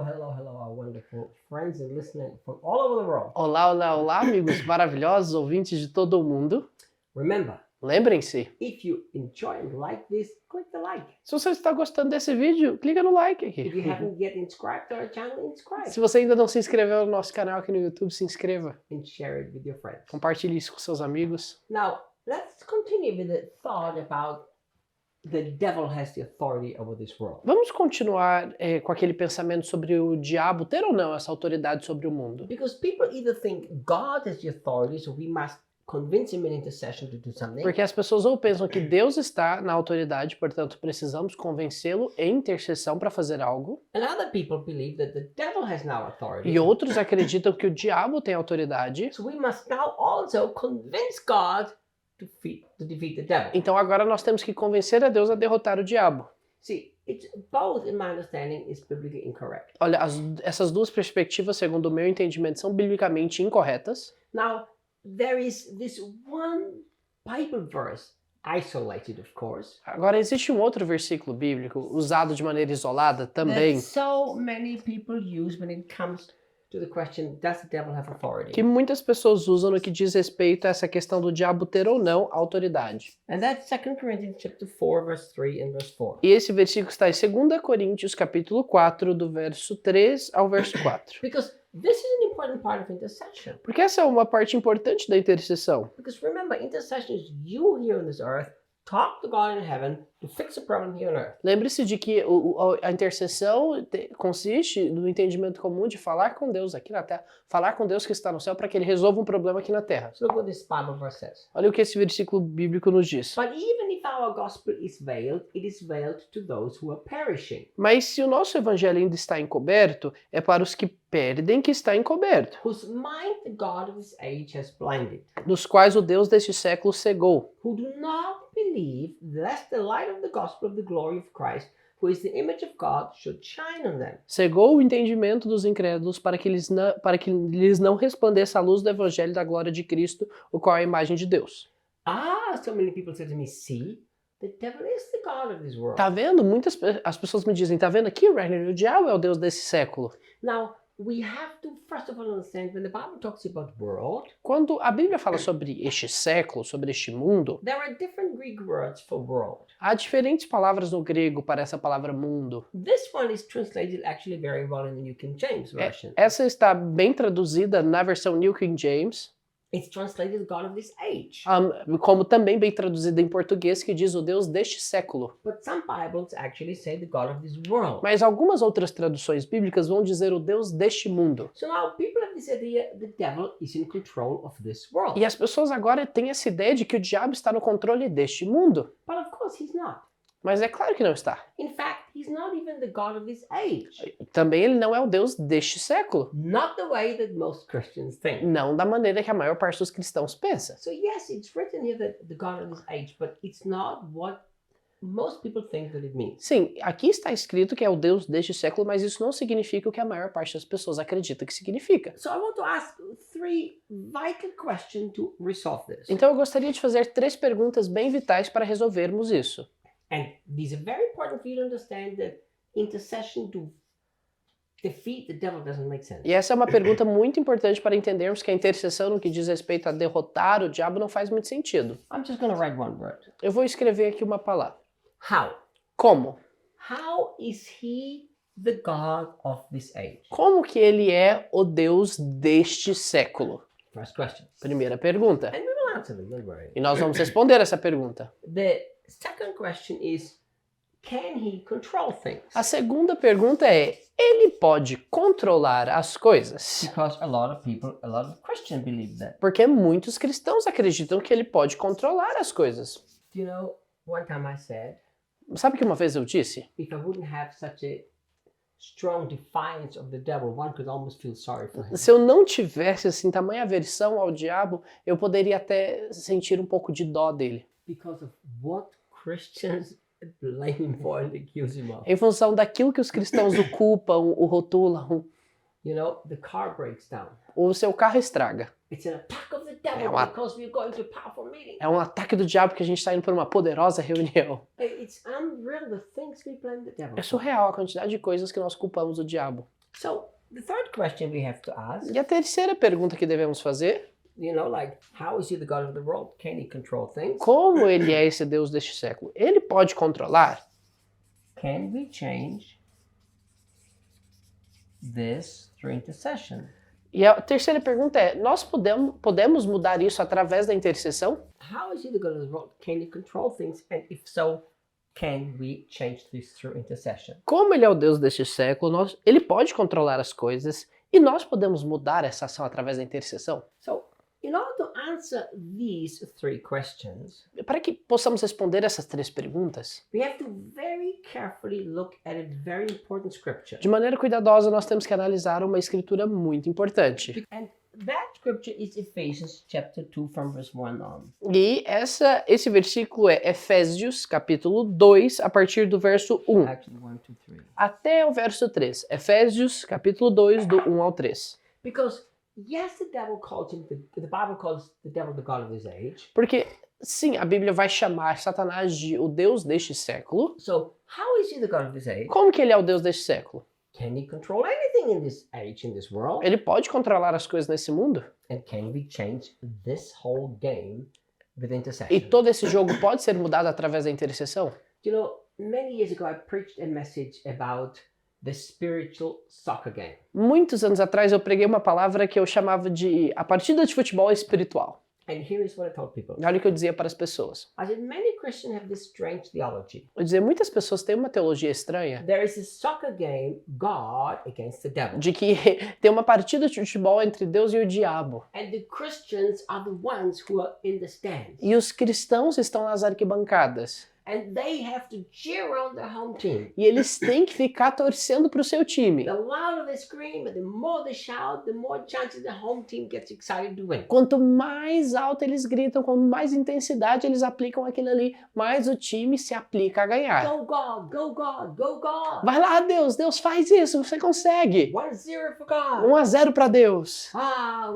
our wonderful friends and listeners from all over the world. Olá, olá, olá, amigos maravilhosos, ouvintes de todo o mundo. Remember, Lembrem-se, if you enjoy and like this, click the like. se você está gostando desse vídeo, clica no like If you aqui. haven't yet subscribed to our channel, subscribe Se você ainda não se inscreveu no nosso canal aqui no YouTube, se inscreva. and share it with your friends. Compartilhe isso com seus amigos. Now, let's continue with the thought about the devil has the authority over this world. Vamos continuar com aquele pensamento sobre o diabo ter ou não essa autoridade sobre o mundo. Because people either think God has the authority, so we must convince him in intercession to do something. Porque as pessoas ou pensam que Deus está na autoridade, portanto precisamos convencê-lo em intercessão para fazer algo. And other people believe that the devil has now authority. E outros acreditam que o diabo tem autoridade. So we must now also convince God to defeat the devil. Então agora nós temos que convencer a Deus a derrotar o diabo. See, it's both, in my understanding, is biblically incorrect. Olha, essas duas perspectivas, segundo o meu entendimento, são biblicamente incorretas. Now, there is this one Bible verse, isolated, of course, Agora, existe um outro versículo bíblico, usado de maneira isolada também, that so many people use when it comes to the question, does the devil have authority? que muitas pessoas usam no que diz respeito a essa questão do diabo ter ou não autoridade. And that's 2 Corinthians chapter 4, verse 3 and verse 4. E esse versículo está em 2 Coríntios, capítulo 4, do verso 3 ao verso 4. Because this is an important part of intercession. Porque essa é uma parte importante da intercessão. Because remember, intercession is you here on this earth, talk to God in heaven to fix a problem here on earth. Lembre-se de que a intercessão consiste no entendimento comum de falar com Deus aqui na terra, falar com Deus que está no céu para que ele resolva um problema aqui na terra. So look what this Bible verse says. Olha o que esse versículo bíblico nos diz. But even if our gospel is veiled, it is veiled to those who are perishing, Mas se o nosso evangelho ainda está encoberto, é para os que perdem que está encoberto, whose mind the God of this age has blinded, dos quais o Deus deste século cegou, who do not believe, lest the light of the gospel of the glory of Christ, who is the image of God, should shine on them. cegou o entendimento dos incrédulos para que lhes não resplandeça a luz do evangelho da glória de Cristo, o qual é a imagem de Deus. So many people say to me, see, the devil is the God of this world. Tá vendo? As pessoas me dizem, tá vendo aqui, Rainer, o diabo é o Deus desse século. Now, we have to first of all understand when the Bible talks about world, Quando a Bíblia fala sobre este século, sobre este mundo, there are different Greek words for world. há diferentes palavras no grego para essa palavra mundo. This one is translated actually very well in the New King James Version. Essa está bem traduzida na versão New King James, It's translated God of this age. como também bem traduzida em português, que diz o Deus deste século. But some Bibles actually say the God of this world. Mas algumas outras traduções bíblicas vão dizer o Deus deste mundo. So now people have this idea the devil is in control of this world. E as pessoas agora têm essa ideia de que o diabo está no controle deste mundo. But of course he's not. Mas é claro que não está. In fact, he's not even the God of this age. Também ele não é o Deus deste século. Not the way that most Christians think. Não da maneira que a maior parte dos cristãos pensa. So yes, it's written here that the God of this age, but it's not what most people think that it means. Sim, aqui está escrito que é o Deus deste século, mas isso não significa o que a maior parte das pessoas acredita que significa. So I want to ask three vital questions to resolve this. Então eu gostaria de fazer 3 perguntas bem vitais para resolvermos isso. And these are very important for you to understand that intercession to defeat the devil doesn't make sense. E essa é uma pergunta muito importante para entendermos que a intercessão no que diz respeito a derrotar o diabo não faz muito sentido. I'm just going to write one word. Eu vou escrever aqui uma palavra. How? Como? How is he the God of this age? Como que ele é o Deus deste século? First question. Primeira pergunta. And we will answer them, don't worry. E nós vamos responder essa pergunta. The second question is, can he control things? A segunda pergunta é, ele pode controlar as coisas? Because a lot of Christians believe that. Porque muitos cristãos acreditam que ele pode controlar as coisas. Do you know, one time I said, Sabe que uma vez eu disse? if I wouldn't have such a strong defiance of the devil, one could almost feel sorry for him. Se eu não tivesse assim tamanha aversão ao diabo, eu poderia até sentir um pouco de dó dele. Because of what Christians blame him for and accuse him of. Em função daquilo que os cristãos o culpam, o rotulam, You know, the car breaks down. o seu carro estraga. It's an attack of the devil É uma- because we're going to a powerful meeting. É um ataque do diabo que a gente está indo para uma poderosa reunião. It's unreal the things we blame the devil É for. surreal a quantidade de coisas que nós culpamos o diabo. The third question we have to ask, E a terceira pergunta que devemos fazer: like, how is he the God of the world? Can he control things? como ele é esse Deus deste século? Ele pode controlar? Can we change this through intercession? E a terceira pergunta é: nós podemos mudar isso através da intercessão? How is he the God of the world? Can he control things? And if so, can we change this through intercession? Como ele é o Deus deste século, ele pode controlar as coisas e nós podemos mudar essa ação através da intercessão? So, in order to answer these three questions, Para que possamos responder essas três perguntas, we have to very carefully look at a very important scripture. de maneira cuidadosa, nós temos que analisar uma escritura muito importante. And that scripture is Ephesians chapter 2 from verse 1 on. E esse versículo é Efésios, capítulo 2, a partir do verso 1 Actually, 1, 2, 3. até o verso 3. Efésios, capítulo 2, do 1 ao 3. Because, yes, the devil calls him, the Bible calls the devil the God of this age. Porque, sim, a Bíblia vai chamar Satanás de o Deus deste século. So, how is he the God of this age? Como que ele é o Deus deste século? Can he control anything in this age, in this world? Ele pode controlar as coisas nesse mundo? And can we change this whole game with E intercession? todo esse jogo pode ser mudado através da intercessão? You know, many years ago I preached a message about the spiritual soccer game. Muitos anos atrás eu preguei uma palavra que eu chamava de a partida de futebol espiritual. And here is what I told people. Olha o que eu dizia para as pessoas. I said, many Christians have this strange theology. Eu dizia, muitas pessoas têm uma teologia estranha There is a soccer game, God against the devil. de que tem uma partida de futebol entre Deus e o diabo. And the Christians are the ones who are in the stands. E os cristãos estão nas arquibancadas. And they have to cheer on their home team. E eles têm que ficar torcendo para o seu time. The louder they scream and the more they shout, the more chances the home team gets excited to win. Quanto mais alto eles gritam, quanto mais intensidade eles aplicam aquilo ali, mais o time se aplica a ganhar. Go God, go God, go God. Vai lá, Deus, Deus faz isso, você consegue. 1-0 for God. 1-0 para Deus.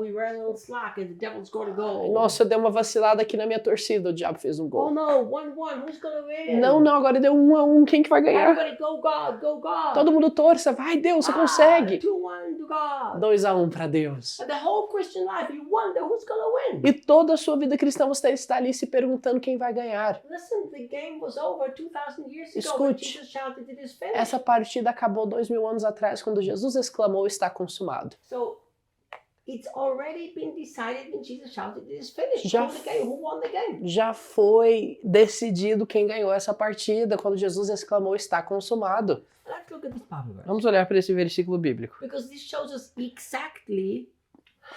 We ran a little slack and the devil scored a goal. Nossa, eu dei uma vacilada aqui na minha torcida, o diabo fez um Oh gol. no, 1-1, who's gonna win? Não, agora deu 1-1, quem que vai ganhar? Everybody go God, go God. Todo mundo torça, vai Deus, você consegue. 2-1 to God. 2-1 para Deus. And the whole Christian life, you wonder who's gonna win. E toda a sua vida cristã você está ali se perguntando quem vai ganhar. Listen, the game was over 2,000 years ago when Escute. Jesus shouted it is finished. Essa partida acabou 2000 anos atrás, quando Jesus exclamou, está consumado. So it's already been decided when Jesus shouted it is finished. Já Who won the game? Who won the game? Já foi decidido quem ganhou essa partida, quando Jesus exclamou, está consumado. Let's look at this Bible verse. Vamos olhar para esse versículo bíblico. Because this shows us exactly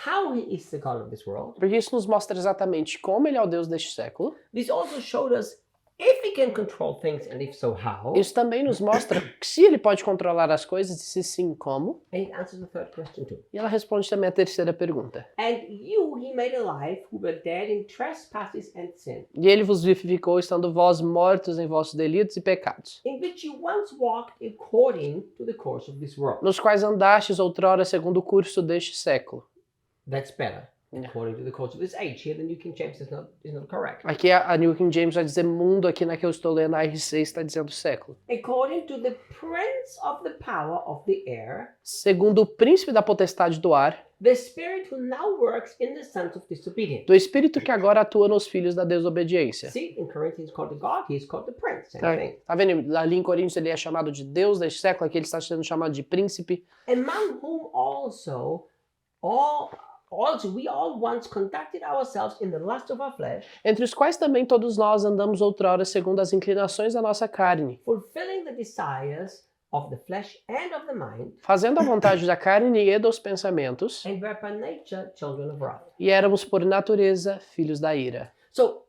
how he is the God of this world. Porque isso nos mostra exatamente como ele é o Deus deste século. This also showed us if he can control things and if so, how. Isso também nos mostra se ele pode controlar as coisas e se sim, como. And it answers the third question too. E ela responde também a terceira pergunta. And you he made alive who were dead in trespasses and sin, E ele vos vivificou, estando vós mortos em vossos delitos e pecados, in which you once walked according to the course of this world. nos quais andastes outrora segundo o curso deste século. That's better. According to the course of this age. Here the New King James is not correct. Aqui a New King James vai dizer mundo, aqui na que eu estou lendo a RC está dizendo século. According to the prince of the power of the air, Segundo o príncipe da potestade do ar, the spirit who now works in the sons of disobedience. do espírito que agora atua nos filhos da desobediência. See, in Corinthians called the God, he is called the prince. Same Tá, thing. tá vendo? Ali em Coríntios ele é chamado de Deus deste século, aqui ele está sendo chamado de príncipe. Among whom we all once conducted ourselves in the lust of our flesh, Entre os quais também todos nós andamos outrora segundo as inclinações da nossa carne, fulfilling the desires of the flesh and of the mind, fazendo a vontade da carne e dos pensamentos, and were by nature children of wrath. e éramos por natureza filhos da ira. So,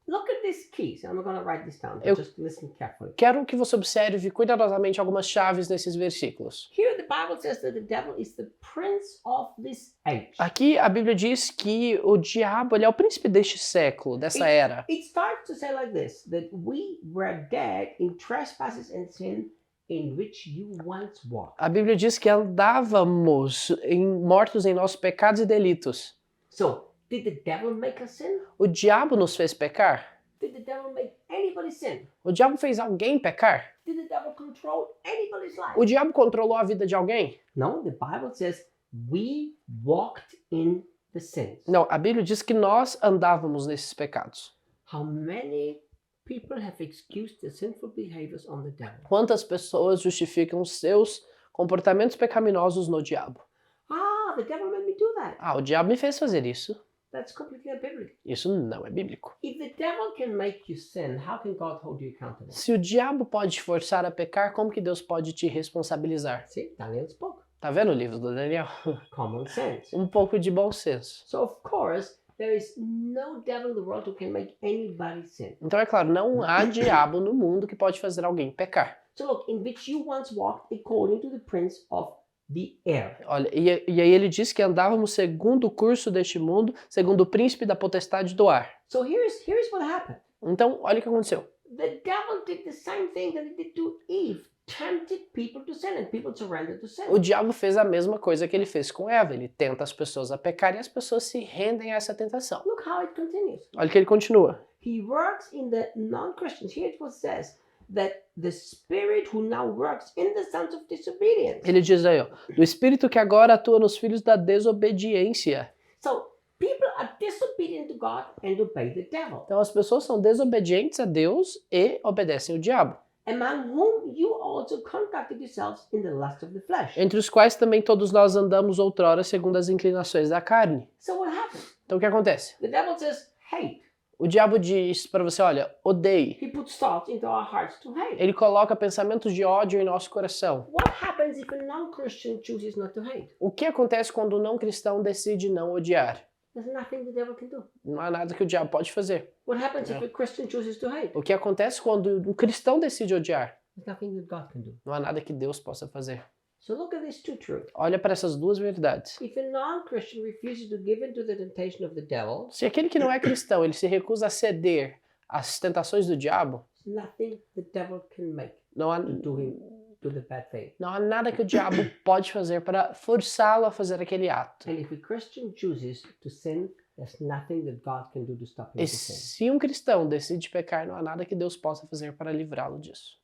look at these keys. I'm going to write this down. Eu- Just listen carefully. Quero que você observe cuidadosamente algumas chaves nesses versículos. Here the Bible says that the devil is the prince of this age. Aqui a Bíblia diz que o diabo ele é o príncipe deste século, dessa era. It starts to say like this, that we were dead in trespasses and sin in which you once walked. A Bíblia diz que andávamos mortos em nossos pecados e delitos. So, did the devil make us sin? O diabo nos fez pecar? Did the devil make anybody sin? O diabo fez alguém pecar? Did the devil control anybody's life? O diabo controlou a vida de alguém? No, the Bible says we walked in the sins. Não, a Bíblia diz que nós andávamos nesses pecados. How many people have excused their sinful behaviors on the devil? Quantas pessoas justificam seus comportamentos pecaminosos no diabo? Ah, the devil made me do that. Ah, o diabo me fez fazer isso. That's completely unbiblical. Isso não é bíblico. If the devil can make you sin, how can God hold you accountable? Se o diabo pode te forçar a pecar, como que Deus pode te responsabilizar? See, Daniel spoke. Tá vendo o livro do Daniel? Common sense. Um pouco de bom senso. So of course, there is no devil in the world who can make anybody sin. Então é claro, não há diabo no mundo que pode fazer alguém pecar. So look, in which you once walked according to the prince of the air. Olha, e aí ele diz que andávamos segundo o curso deste mundo, segundo o príncipe da potestade do ar. So here's what happened. Então, olha o que aconteceu. The devil did the same thing that he did to Eve, tempted people to sin, and people surrendered to sin. O diabo fez a mesma coisa que ele fez com Eva. Ele tenta as pessoas a pecar e as pessoas se rendem a essa tentação. Look how it continues. Olha que ele continua. He works in the non-Christians. Here it says that the spirit who now works in the sons of disobedience. Ele diz aí, ó, do espírito que agora atua nos filhos da desobediência. So people are disobedient to God and obey the devil, Então as pessoas são desobedientes a Deus e obedecem o diabo, among whom you also conducted yourselves in the lust of the flesh. entre os quais também todos nós andamos outrora segundo as inclinações da carne. So what happens? Então o que acontece? The devil says hate. O diabo diz para você, olha, odeie. He puts thoughts into our hearts to hate. Ele coloca pensamentos de ódio em nosso coração. What happens if a non-Christian chooses not to hate? O que acontece quando o não cristão decide não odiar? There's nothing the devil can do. Não há nada que o diabo pode fazer. What happens if a Christian chooses to hate? O que acontece quando um cristão decide odiar? There's nothing that God can do. Não há nada que Deus possa fazer. So look at these two truths. Olha para essas duas verdades. If a non-Christian refuses to give in to the temptation of the devil, Se aquele que não é cristão, ele se recusa a ceder às tentações do diabo, there's nothing the devil can make não há, to do him do the bad thing. não há nada que o diabo pode fazer para forçá-lo a fazer aquele ato. And if a Christian chooses to sin, there's nothing that God can do to stop him E to sin. se um cristão decide pecar, não há nada que Deus possa fazer para livrá-lo disso.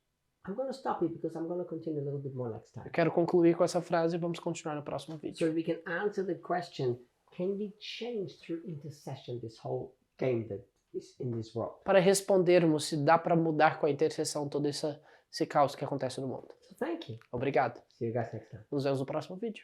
I'm going to stop here because I'm going to continue a little bit more next time. Eu quero concluir com essa frase e vamos continuar no próximo So vídeo. we can answer the question, can we change through intercession this whole game that is in this world? Para respondermos se dá para mudar com a intercessão todo esse caos que acontece no mundo. So thank you. Obrigado. See you guys next time. Nos vemos no próximo vídeo.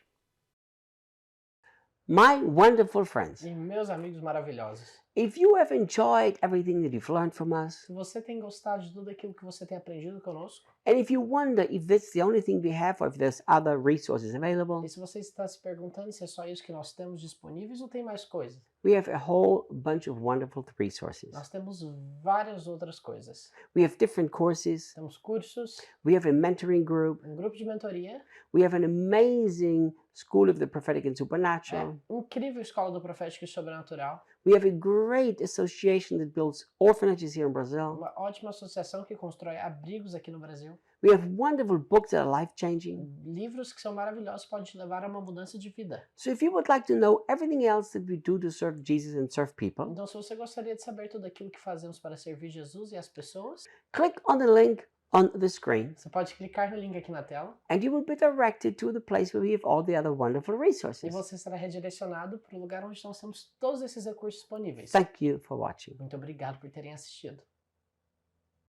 My wonderful friends, E meus amigos maravilhosos, if you have enjoyed everything that you've learned from us, se você tem gostado de tudo aquilo que você tem aprendido conosco, and if you wonder if this is the only thing we have or if there's other resources available, e se você está se perguntando se é só isso que nós temos disponíveis ou tem mais coisas, we have a whole bunch of wonderful resources. nós temos várias outras coisas. We have different courses, Temos cursos, we have a mentoring group, grupo de mentoria, we have an amazing School of the Prophetic and Supernatural, incrível escola do profético e sobrenatural, we have a great association that builds orphanages here in Brazil, uma ótima associação que constrói abrigos aqui no Brasil, we have wonderful books that are life-changing. livros que são maravilhosos podem te levar a uma mudança de vida. So if you would like to know everything else that we do to serve Jesus and serve people, Então, se você gostaria de saber tudo aquilo que fazemos para servir Jesus e as pessoas, click on the link on the screen você pode clicar no link aqui na tela and you will be directed to the place where we have all the other wonderful e resources. você será redirecionado para o lugar onde nós temos todos esses recursos disponíveis. Thank you for watching. Muito obrigado por terem assistido.